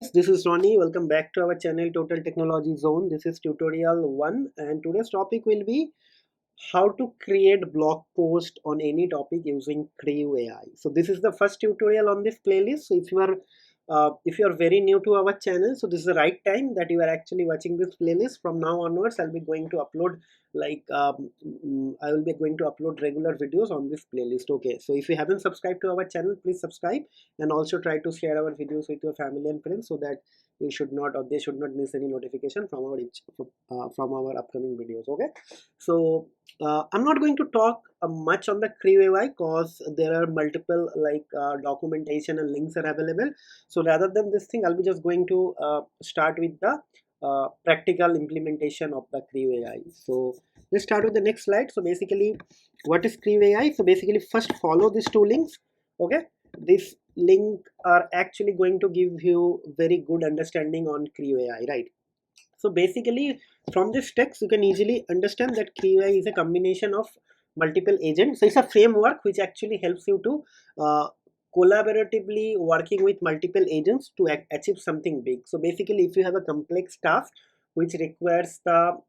friends, this is Ronnie. Welcome back to our channel Total Technology Zone. This is tutorial 1 and today's topic will be how to create blog post on any topic using CrewAI. So this is the first tutorial on this playlist. So if you are very new to our channel, so this is the right time that you are actually watching this playlist. From now onwards, I'll be going to upload I will be going to upload regular videos on this playlist. Okay, so if you haven't subscribed to our channel, please subscribe and also try to share our videos with your family and friends so that you should not or they should not miss any notification from our upcoming videos. Okay, so I'm not going to talk much on the CrewAI because there are multiple documentation and links are available. So rather than this thing, I'll be just going to start with the practical implementation of the CrewAI. So let's start with the next slide. So basically, what is CrewAI? So basically, first follow these two links. Okay, this link are actually going to give you very good understanding on CrewAI, right? So basically, from this text, you can easily understand that CrewAI is a combination of multiple agents. So it's a framework which actually helps you to collaboratively working with multiple agents to achieve something big. So basically, if you have a complex task which requires the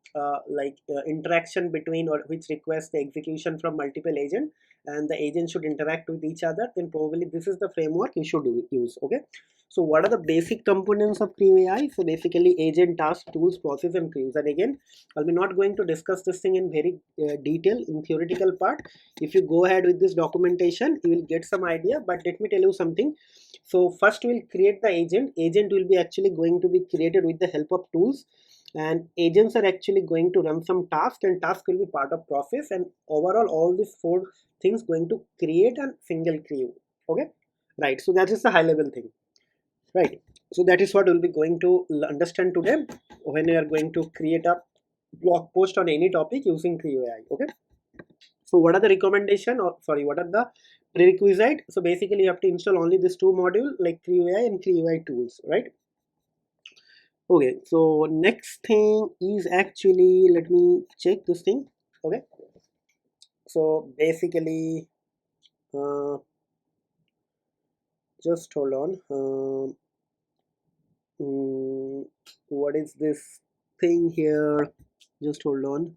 interaction between, or which requires the execution from multiple agents, and the agents should interact with each other, then probably this is the framework you should use. Okay, so what are the basic components of CrewAI? So basically, agent, task, tools, process, and crews. And again, I'll be not going to discuss this thing in very detail in theoretical part. If you go ahead with this documentation, you will get some idea. But let me tell you something. So first, we'll create the agent. Agent will be actually going to be created with the help of tools, and agents are actually going to run some task, and task will be part of process, and overall all these four things going to create a single crew. Okay, right? So that is the high level thing, right? So that is what we'll be going to understand today when we are going to create a blog post on any topic using CrewAI. Okay, so what are the recommendation, or sorry, what are the prerequisite? So basically, you have to install only these two modules like CrewAI and CrewAI tools, right? Okay, so next thing is actually, let me check this thing. Okay, so basically just hold on. What is this thing here? Just hold on.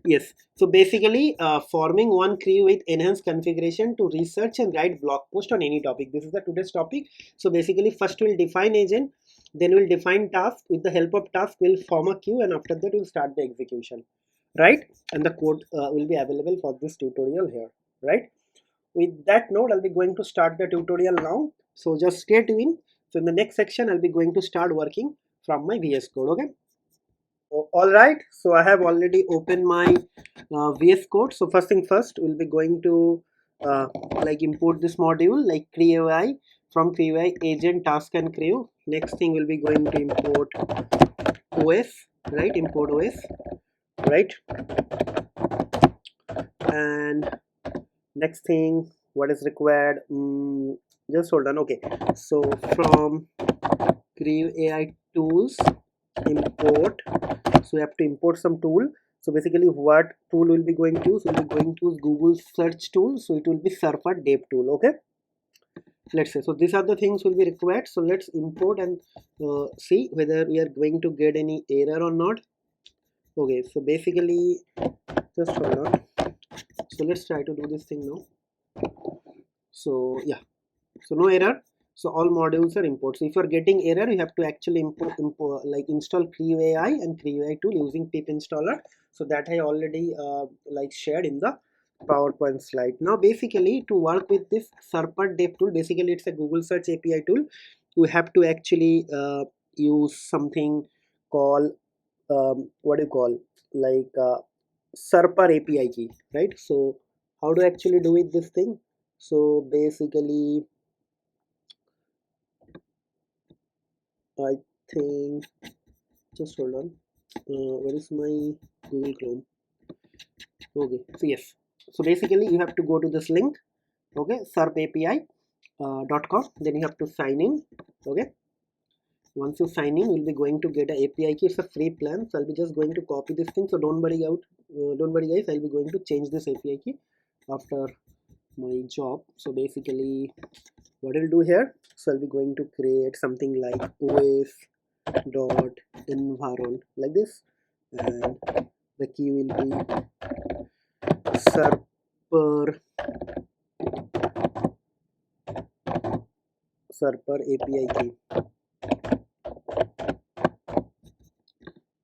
Yes, so basically forming one crew with enhanced configuration to research and write blog post on any topic. This is the today's topic. So basically, first we'll define agent, then we'll define task. With the help of task, we'll form a queue, and after that we'll start the execution, right? And the code will be available for this tutorial here, right? With that note, I'll be going to start the tutorial now. So just stay tuned. So in the next section, I'll be going to start working from my VS Code. Okay. All right, so I have already opened my VS Code. So first thing first, we'll be going to import this module like CrewAI. From CrewAI agent, task, and crew. Next thing, we'll be going to import OS, right? Import OS, right? And next thing, what is required? Just hold on. Okay, so from CrewAI tools, import. So we have to import some tool. So basically, what tool will be going to use? We'll be going to use Google search tool. So it will be Surfer Dev tool. Okay, let's say, so these are the things will be required. So let's import and see whether we are going to get any error or not. Okay, so basically, just hold on. So let's try to do this thing now. So yeah, so no error. So all modules are import. So if you are getting error, you have to actually install CrewAI and CrewAI tool using pip installer. So that I already shared in the PowerPoint slide. Now basically, to work with this Surfer Dev tool, basically it's a Google search API tool. We have to actually use something called what do you call Surfer API key, right? So how to actually do it this thing? So basically, I think, just hold on, where is my Google Chrome? Okay, so yes, so basically you have to go to this link, okay, surfapi.com, then you have to sign in. Okay, once you sign in, you'll be going to get an API key. It's a free plan, so I'll be just going to copy this thing, so don't worry guys, I'll be going to change this API key after my job. So basically, what I'll do here, So I'll be going to create something like OS.environ like this, and the key will be serper API key,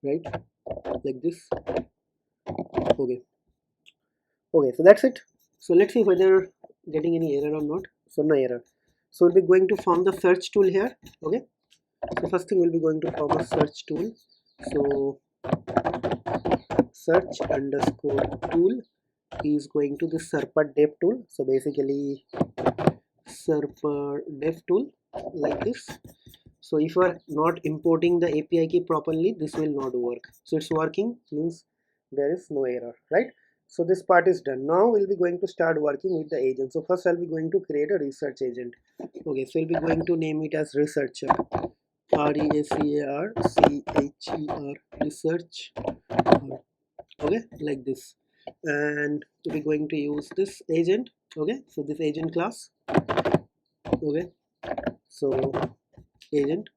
right? Like this. Okay. Okay, so that's it. So let's see whether getting any error or not. So no error. So we'll be going to form the search tool here. Okay. So first thing we'll be going to form a search tool. So search underscore tool is going to the serper dev tool. So basically serper dev tool like this. So if you are not importing the API key properly, this will not work. So it's working, means there is no error, right? So this part is done. Now we'll be going to start working with the agent. So first I'll be going to create a research agent. Okay, so we'll be going to name it as researcher, RESEARCHER, research. Okay, like this. And we're going to use this agent. Okay, so this agent class. Okay, so agent.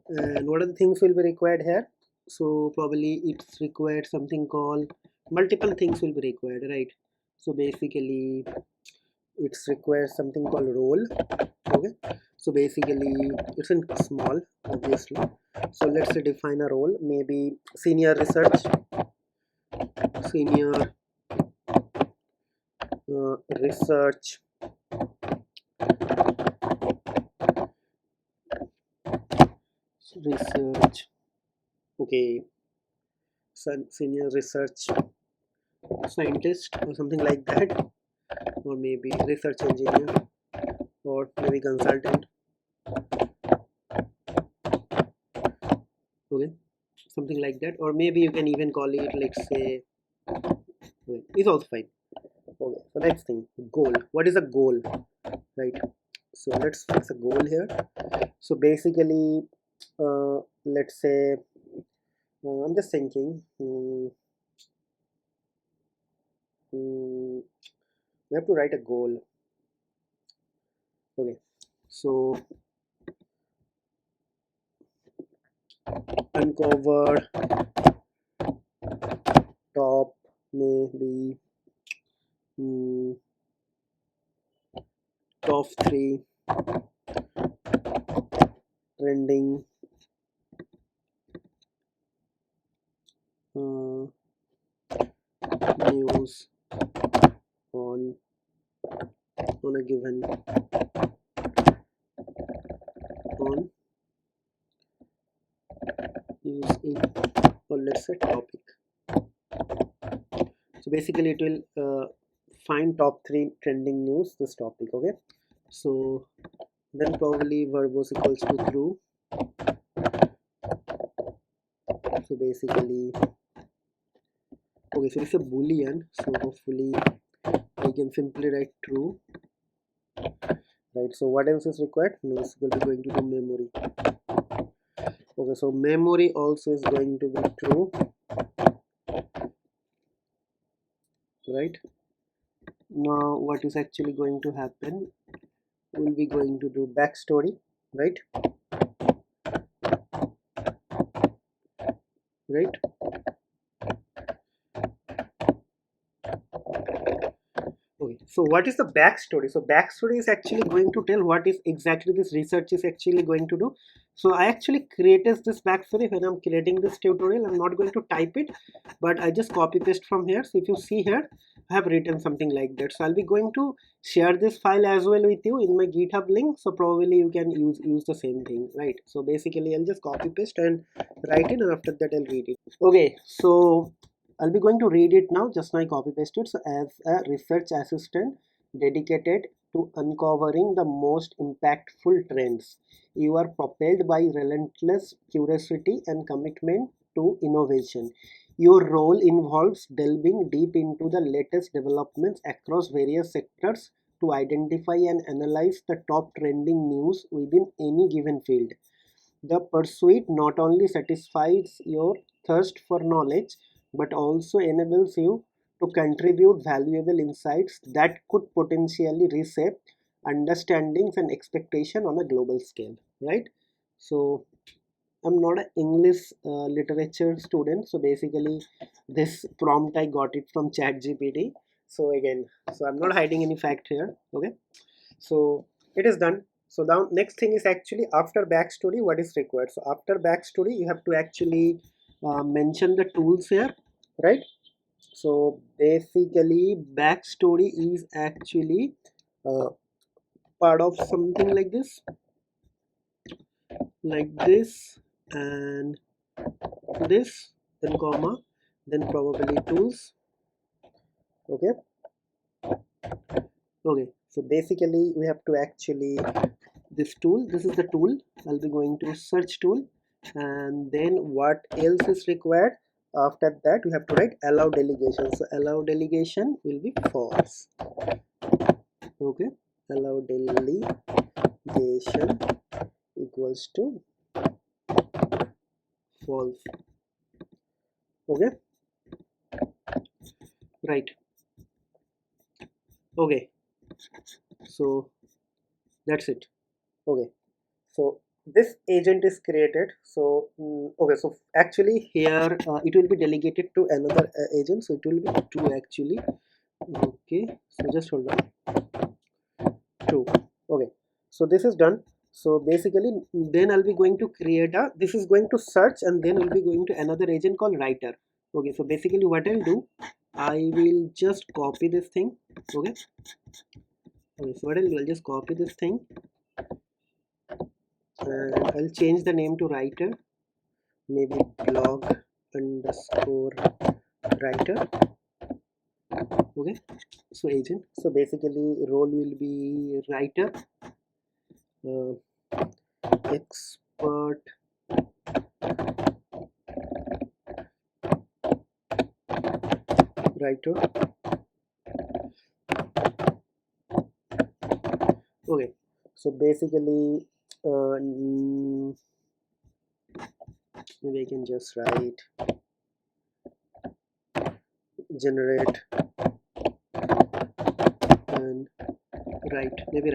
And what are the things will be required here? So probably it's required something called, multiple things will be required, right? So basically it's required something called role. Okay, so basically it's in small, obviously. So let's say define a role, maybe senior research, senior research research. Okay, senior research scientist or something like that, or maybe research engineer, or maybe consultant. Okay, something like that, or maybe you can even call it, let's say, okay, it's also fine. Okay, so next thing, goal. What is a goal, right? So let's fix a goal here. So basically let's say I'm just thinking we have to write a goal. Okay, so uncover top maybe top 3 trending news on a given on news in, or let's say topic. So basically it will find top 3 trending news this topic. Okay, so then probably verbose equals to true. So basically, okay, so it's a boolean, so hopefully I can simply write true, right? So what else is required? No, it's going to be going to the memory. Okay, so memory also is going to be true, right? Now what is actually going to happen, we'll be going to do backstory, right? Okay, so what is the backstory? So backstory is actually going to tell what is exactly this research is actually going to do. So I actually created this backstory when I'm creating this tutorial. I'm not going to type it, but I just copy paste from here. So if you see here, I have written something like that. So I'll be going to share this file as well with you in my GitHub link. So probably you can use the same thing, right? So basically I'll just copy paste and write it, and after that I'll read it. Okay, so I'll be going to read it now, just now I copy pasted. So as a research assistant dedicated to uncovering the most impactful trends, you are propelled by relentless curiosity and commitment to innovation. Your role involves delving deep into the latest developments across various sectors to identify and analyze the top trending news within any given field. The pursuit not only satisfies your thirst for knowledge but also enables you to contribute valuable insights that could potentially reshape understandings and expectation on a global scale, right? So I'm not an English literature student, so basically this prompt I got it from ChatGPT. So again, so I'm not hiding any fact here. Okay, so it is done. So now next thing is actually after backstory, what is required. So after backstory, you have to actually mention the tools here, right? So basically backstory is actually uh, part of something like this, and this, then comma, then probably tools. Okay, okay, so basically we have to actually this tool, this is the tool. I'll be going to search tool, and then what else is required. After that we have to write allow delegation. So allow delegation will be false. Okay, allow delegation equals to false. Okay, right. Okay, so that's it. Okay, so this agent is created. So okay, so actually here it will be delegated to another agent, so it will be 2 actually. Okay, so just hold on. 2. Okay, so this is done. So basically then I'll be going to create a, this is going to search, and then we'll be going to another agent called writer. Okay, so basically what I'll do, I will just copy this thing. Okay, okay, so what I'll do, I'll just copy this thing, and I'll change the name to writer, maybe blog underscore writer. Okay, so agent, so basically role will be writer, uh, expert writer. Okay, so basically maybe I can just write generate and write, maybe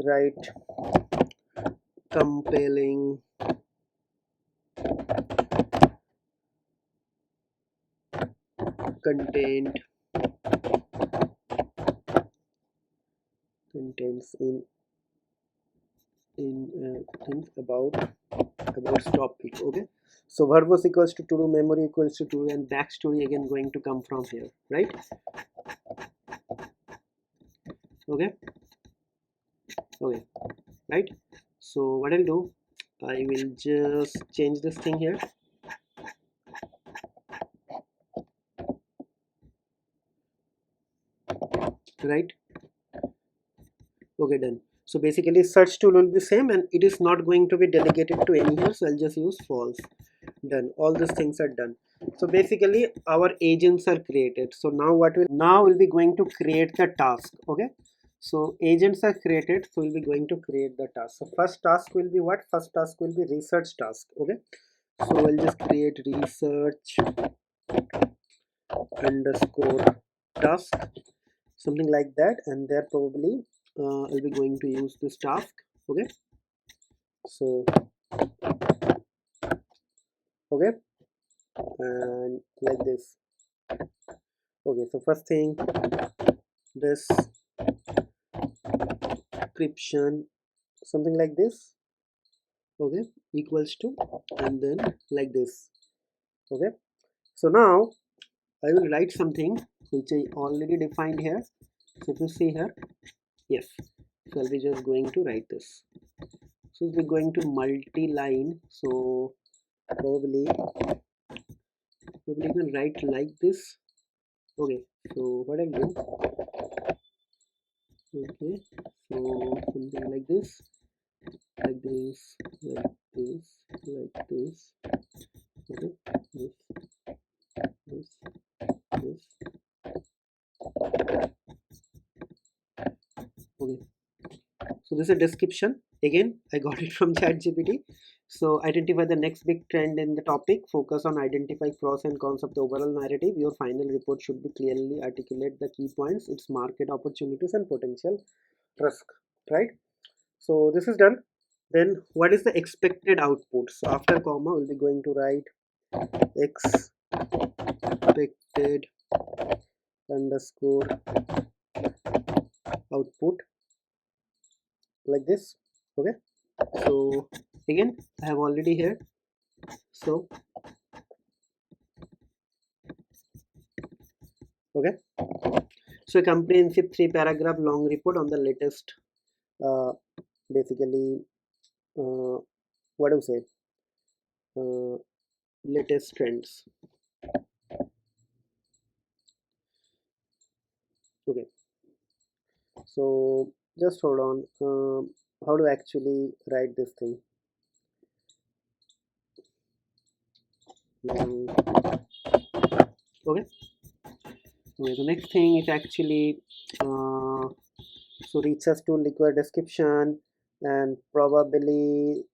write compelling content, contents in things about topic. Okay, so verbose equals to true, memory equals to true, and backstory again going to come from here, right? Okay, okay, right. So what I'll do, I will just change this thing here, right? Okay, done. So basically search tool will be same, and it is not going to be delegated to any here, so I'll just use false. Done, all these things are done. So basically our agents are created. So now we'll be going to create the task. Okay, so agents are created, so we'll be going to create the task. So first task will be what? First task will be research task. Okay, so we'll just create research underscore task, something like that, and there probably I'll be going to use this task. Okay, so okay, and like this. Okay, so first thing, this description, something like this. Okay, equals to, and then like this. Okay, so now I will write something which I already defined here. So if you see here, yes, so I'll be just going to write this. So we're going to multi-line, so probably you can write like this. Okay, so what I'll do, okay, so something like this, like this, like this, like this. Okay, this, this. Okay, so this is a description. Again, I got it from ChatGPT. So identify the next big trend in the topic. Focus on identifying pros and cons of the overall narrative. Your final report should be clearly articulate the key points, its market opportunities and potential risk. Right. So this is done. Then what is the expected output? So after comma, we'll be going to write expected underscore output like this. Okay. So again, I have already here. So okay. So a comprehensive 3-paragraph long report on the latest, uh, basically, what do you say? Latest trends. Okay. So just hold on. How to actually write this thing? Okay. Okay. The next thing is actually so research tool require description, and probably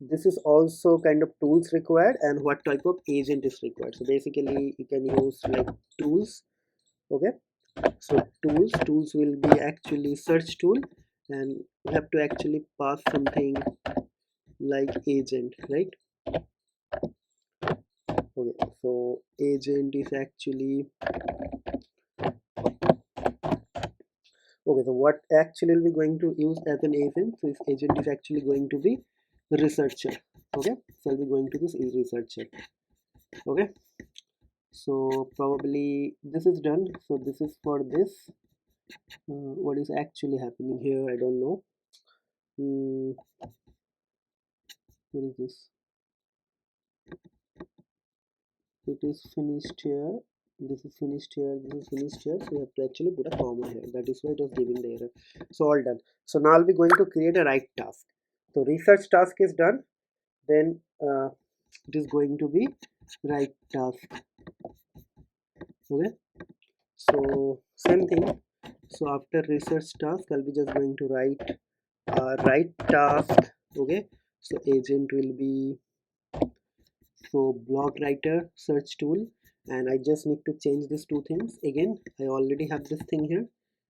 this is also kind of tools required and what type of agent is required. So basically you can use like tools. Okay. So tools will be actually search tool, and we have to actually pass something like agent, right? Okay. So agent is actually okay. So what actually will be going to use as an agent? So this agent is actually going to be researcher. Okay. So I'll be going to this is researcher. Okay. So probably this is done. So this is for this. What is actually happening here? I don't know. What is this? It is finished here. This is finished here. This is finished here. So we have to actually put a comma here. That is why it was giving the error. So all done. So now I'll be going to create a write task. So research task is done. Then it is going to be write task. Okay. So same thing. So after research task, I'll be just going to write task. Okay. So agent will be blog writer search tool, and I just need to change these two things. Again, I already have this thing here.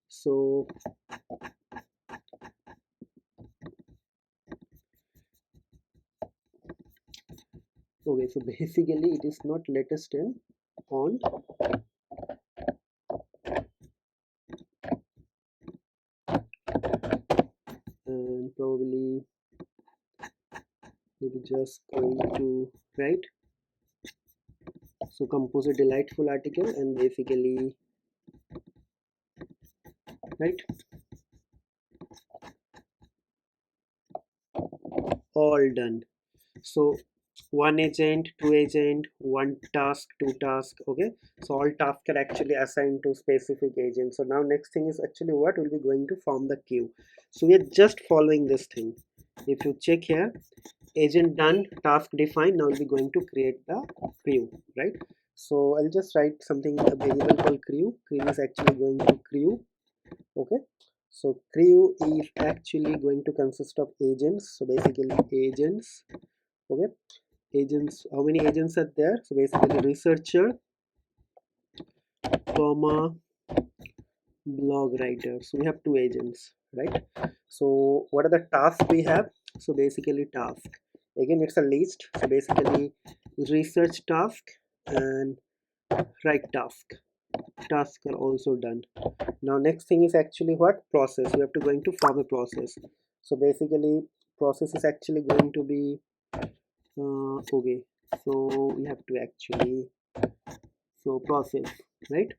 So okay, so basically it is not latest in on, and probably maybe just going to write. So compose a delightful article, and basically right, all done. So one agent, two agent, one task, two task. Okay, so all tasks are actually assigned to specific agents. So now next thing is actually what will be going to form the queue. So we are just following this thing. If you check here, agent done, task defined. Now we'll be going to create the queue, right? So I'll just write something, a variable called crew. Crew is actually going to crew. Okay. So crew is actually going to consist of agents. So basically agents. Okay. Agents, how many agents are there? So basically researcher comma blog writer. So we have two agents, right? So what are the tasks we have? So basically task, again it's a list. So basically research task and write tasks are also done. Now next thing is actually what? Process. We have to going to form a process. So basically process is actually going to be okay. So we have to actually, so process, right?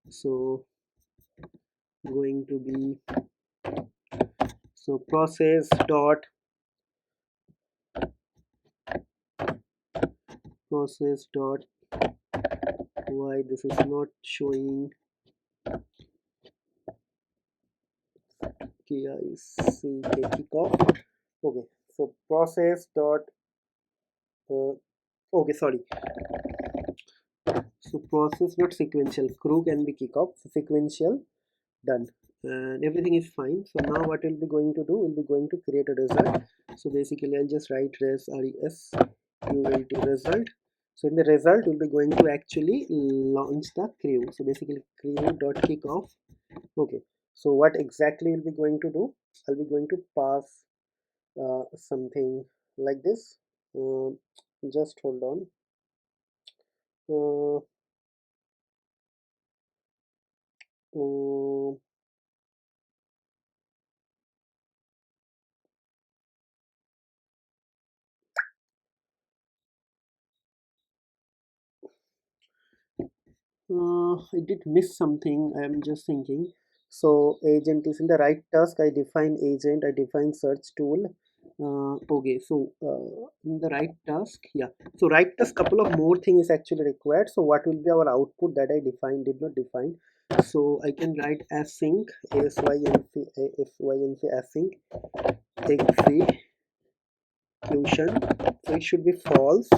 So going to be, so process dot why this is not showing kickoff. Okay, so process dot okay, sorry. So process not sequential. Crew can be kickoff. So sequential done. and everything is fine. So now what we'll be going to do, we'll be going to create a result. So basically I'll just write result. So in the result we'll be going to actually launch the crew. So basically crew.kickoff. Okay, so what exactly we'll be going to do, I'll be going to pass something like this. Just hold on. uh, uh, I did miss something. I'm just thinking. So agent is in the right task. I define agent. I define search tool. Okay. So in the right task, yeah. So right task. Couple of more things is actually required. So what will be our output that I defined? Did not define. So I can write async async async execution. So it should be false,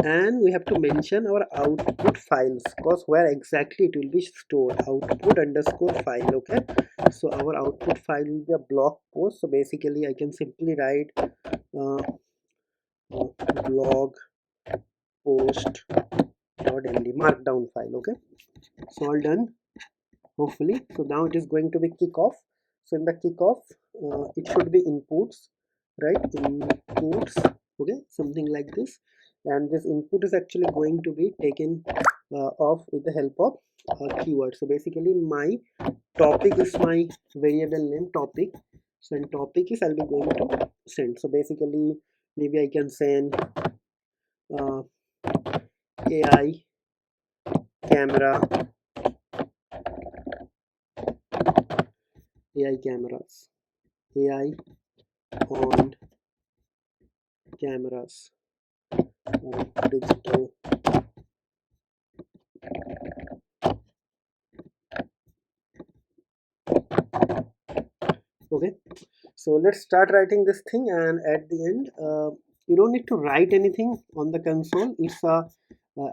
and we have to mention our output files, because where exactly it will be stored, output underscore file. Okay, so our output file will be a blog post. So basically I can simply write blog post.md markdown file. Okay, so all done, hopefully. So now it is going to be kickoff. So in the kickoff, it should be inputs, right? Inputs. Okay, something like this. And this input is actually going to be taken off with the help of keyword. So basically my topic is my variable name topic. So in topic is I'll be going to send. So basically maybe I can send uh, AI camera, AI cameras, AI on cameras, digital. Okay, so let's start writing this thing, and at the end you don't need to write anything on the console. It's a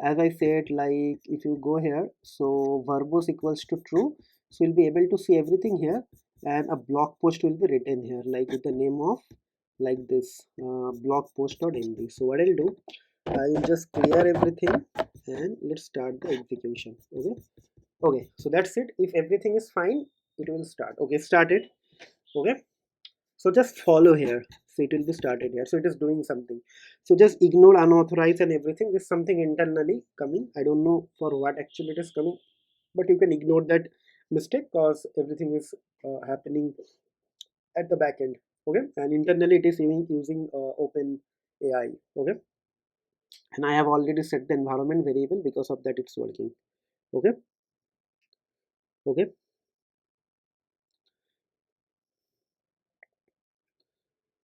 as I said, like if you go here, so verbose equals to true, so you'll be able to see everything here, and a blog post will be written here like with the name of like this blog post.md. So what I'll do, I'll just clear everything and let's start the execution. Okay, okay, so that's it. If everything is fine, it will start. Okay, started. Okay, so just follow here. So it will be started here. So it is doing something. So just ignore unauthorized and everything. This is something internally coming. I don't know for what actually it is coming, but you can ignore that mistake because everything is happening at the back end. Okay, and internally it is using open AI. Okay, and I have already set the environment variable, because of that it's working. Okay, okay.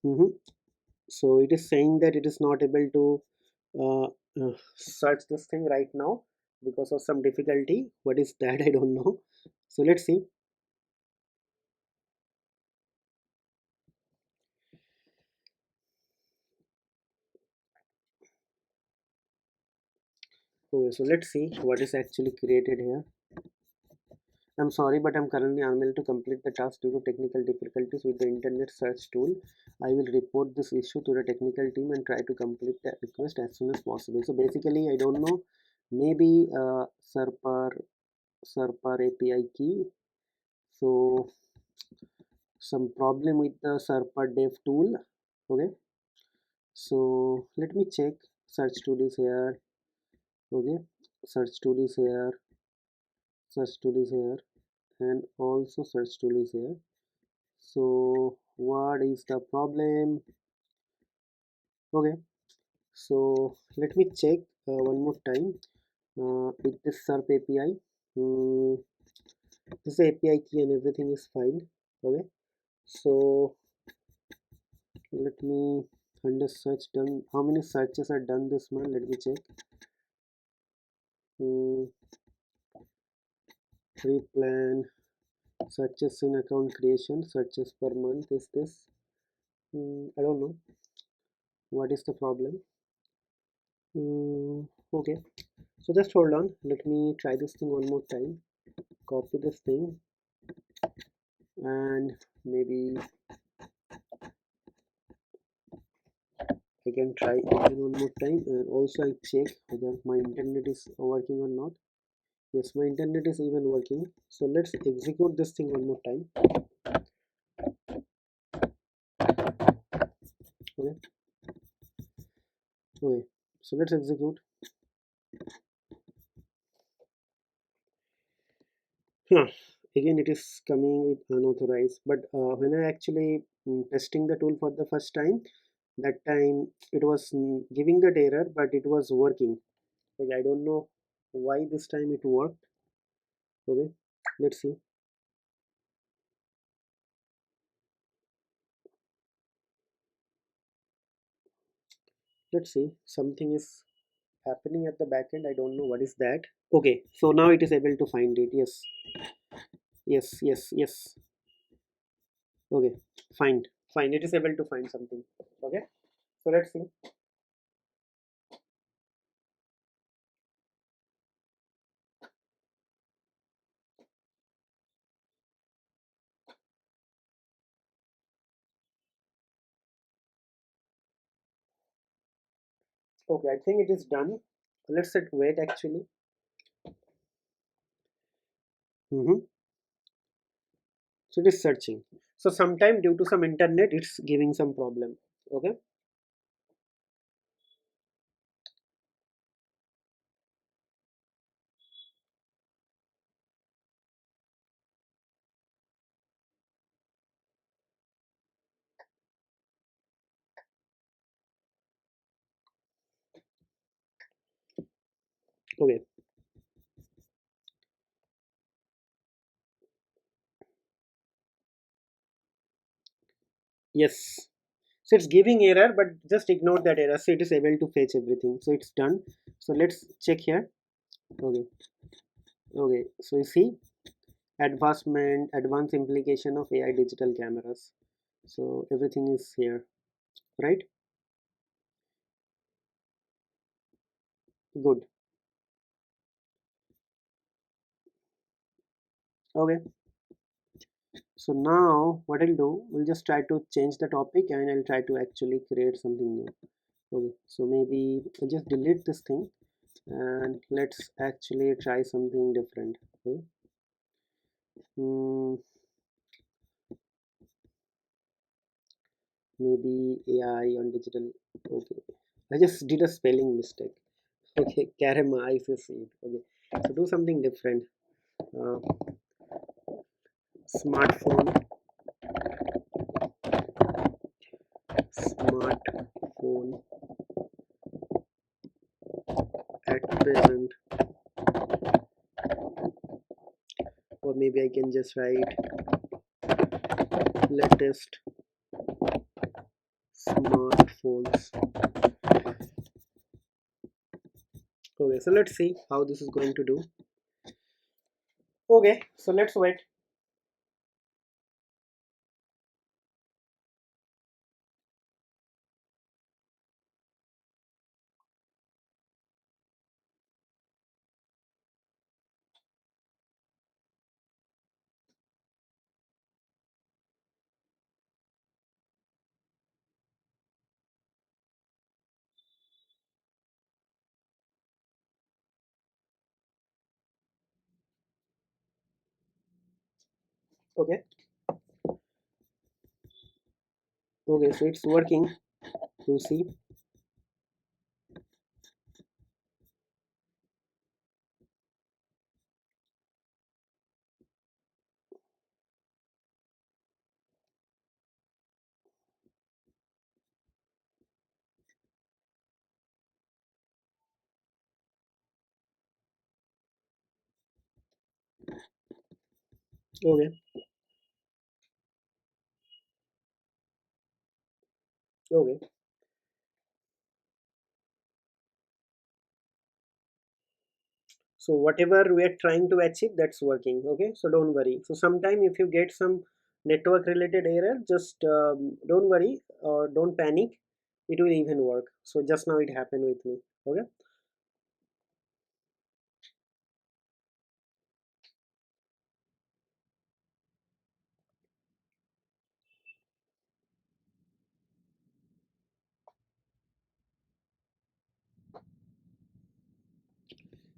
Mm-hmm. So it is saying that it is not able to search this thing right now because of some difficulty. What is that? I don't know. So let's see. Okay, so let's see what is actually created here. I'm sorry, but I'm currently unable to complete the task due to technical difficulties with the internet search tool. I will report this issue to the technical team and try to complete the request as soon as possible. So basically I don't know, maybe serper API key. So some problem with the serper dev tool. Okay, so let me check. Search tool is here. Okay, search tool is here, search tool is here, and also search tool is here. So what is the problem? Okay, so let me check one more time with this serp API. mm, this API key and everything is fine. Okay, so let me under search done. How many searches are done this month? Let me check. mm, Free plan, searches in account creation, searches per month is this. I don't know what is the problem. Okay, so just hold on, let me try this thing one more time. Copy this thing, and maybe I can try again one more time, and also I check whether my internet is working or not. Yes, my internet is even working. So let's execute this thing one more time. Okay, okay. So let's execute. Huh. Again, it is coming with unauthorized. But when I actually testing the tool for the first time, that time it was giving that error, but it was working. Like I don't know why this time it worked. Okay, let's see. Let's see. Something is happening at the back end. I don't know what is that. Okay, so now it is able to find it. Yes, yes, yes, yes. Okay, find, fine. It is able to find something. Okay, so let's see. Okay, I think it is done. Let's set wait actually. Mm-hmm. So it is searching. So sometime due to some internet, it's giving some problem. Okay. Okay. Yes. So it's giving error, but just ignore that error. So it is able to fetch everything. So it's done. So let's check here. Okay. Okay. So you see advanced implication of AI digital cameras. So everything is here, right? Good. Okay. So now what I'll do, we'll just try to change the topic and I'll try to actually create something new. Okay. So maybe I'll just delete this thing and let's actually try something different. Okay. Hmm, maybe AI on digital. Okay. I just did a spelling mistake. Okay. Karma, I see. Okay. So do something different. Uh, smartphone, smartphone at present, or maybe I can just write latest smartphones. Okay, so let's see how this is going to do. Okay, so let's wait. Okay, okay, so it's working. You see. Okay, okay. So whatever we are trying to achieve, that's working. Okay, so don't worry. So sometime if you get some network related error, just don't worry or don't panic. It will even work. So just now it happened with me. Okay.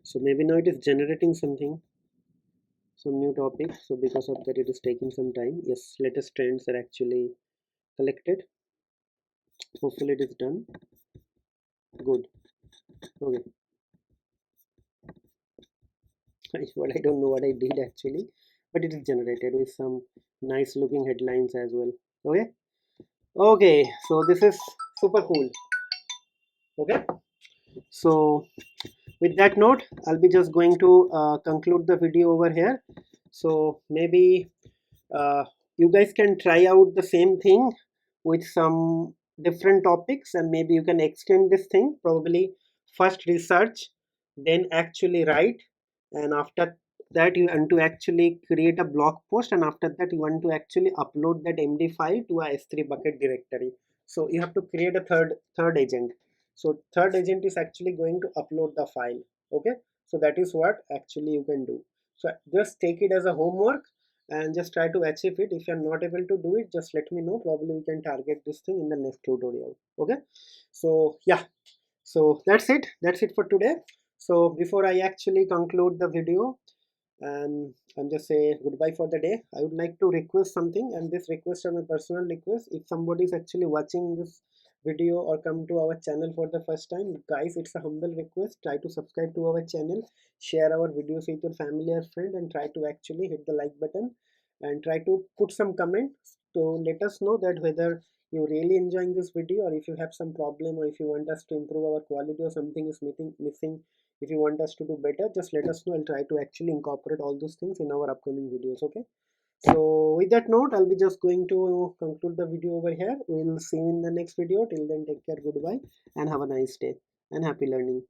So maybe now it is generating something, some new topic. So because of that, it is taking some time. Yes, latest trends are actually collected. Hopefully it is done. Good. Okay. What I don't know what I did actually, but it is generated with some nice looking headlines as well. Okay. Okay. So this is super cool. Okay. So with that note, I'll be just going to conclude the video over here. So maybe you guys can try out the same thing with some different topics, and maybe you can extend this thing. Probably first research, then actually write, and after that you want to actually create a blog post, and after that you want to actually upload that MD file to a S3 bucket directory. So you have to create a third agent. So third agent is actually going to upload the file. Okay, so that is what actually you can do. So just take it as a homework and just try to achieve it. If you're not able to do it, just let me know. Probably we can target this thing in the next tutorial. Okay, so yeah, so that's it for today. So before I actually conclude the video and I'm just say goodbye for the day, I would like to request something, and this request is my personal request. If somebody is actually watching this video or come to our channel for the first time, guys, it's a humble request, try to subscribe to our channel, share our videos with your family or friend, and try to actually hit the like button and try to put some comments to let us know that whether you really enjoying this video, or if you have some problem, or if you want us to improve our quality, or something is missing. If you want us to do better, just let us know. I'll try to actually incorporate all those things in our upcoming videos. Okay, so with that note, I'll be just going to conclude the video over here. We'll see you in the next video. Till then, take care, goodbye, and have a nice day and happy learning.